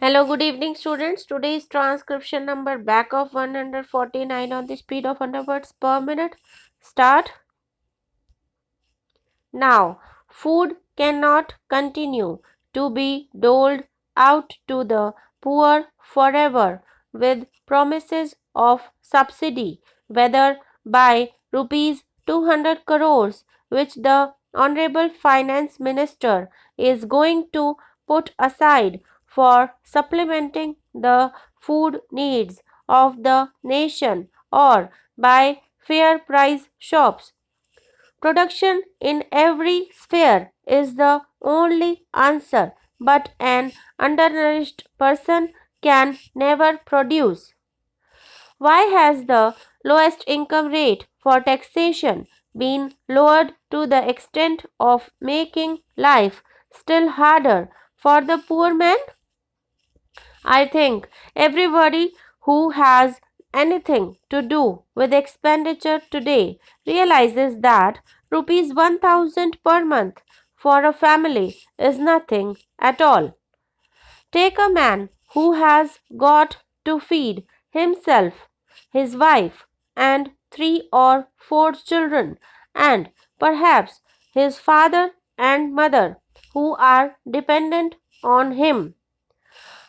Hello, good evening, students. Today's transcription number back of 149 on the speed of 100 words per minute. Start. Now, food cannot continue to be doled out to the poor forever with promises of subsidy, whether by rupees 200 crores, which the Honorable Finance Minister is going to put aside for supplementing the food needs of the nation, or by fair price shops. Production in every sphere is the only answer, but an undernourished person can never produce. Why has the lowest income rate for taxation been lowered to the extent of making life still harder for the poor man? I think everybody who has anything to do with expenditure today realizes that rupees 1000 per month for a family is nothing at all. Take a man who has got to feed himself, his wife, and 3 or 4 children, and perhaps his father and mother who are dependent on him.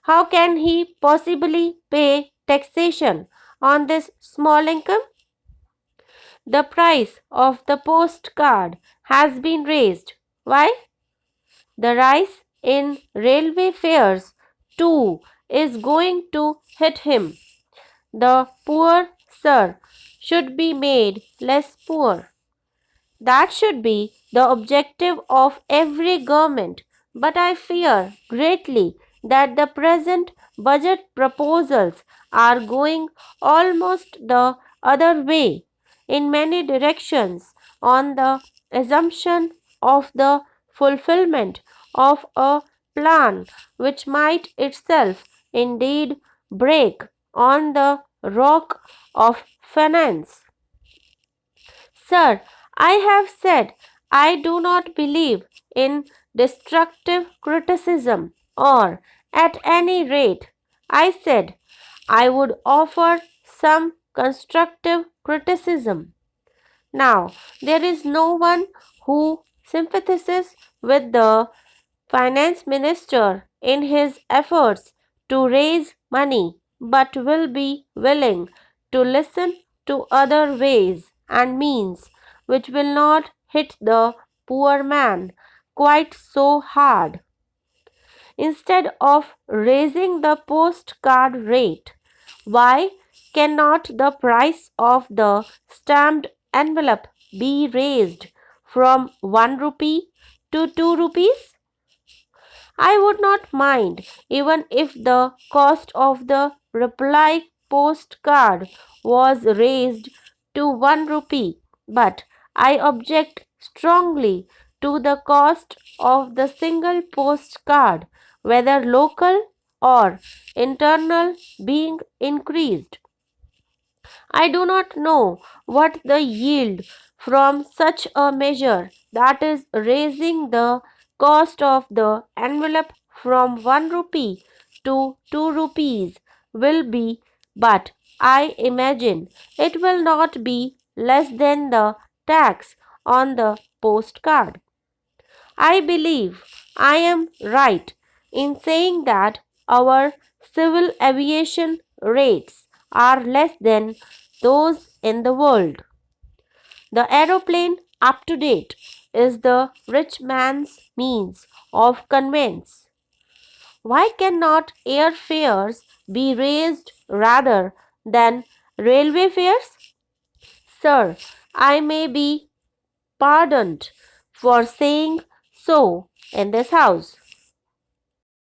How can he possibly pay taxation on this small income? The price of the postcard has been raised. Why? The rise in railway fares too is going to hit him. The poor, sir, should be made less poor. That should be the objective of every government, but I fear greatly that the present budget proposals are going almost the other way in many directions on the assumption of the fulfillment of a plan which might itself indeed break on the rock of finance. Sir, I have said I do not believe in destructive criticism, or at any rate, I said I would offer some constructive criticism. Now, there is no one who sympathizes with the finance minister in his efforts to raise money but will be willing to listen to other ways and means which will not hit the poor man quite so hard. Instead of raising the postcard rate, why cannot the price of the stamped envelope be raised from 1 rupee to 2 rupees? I would not mind even if the cost of the reply postcard was raised to 1 rupee, but I object strongly to the cost of the single postcard, whether local or internal, being increased. I do not know what the yield from such a measure, that is, raising the cost of the envelope from 1 rupee to 2 rupees, will be, but I imagine it will not be less than the tax on the postcard. I believe I am right in saying that our civil aviation rates are less than those in the world. The aeroplane up to date is the rich man's means of conveyance. Why cannot airfares be raised rather than railway fares? Sir, I may be pardoned for saying so in this house,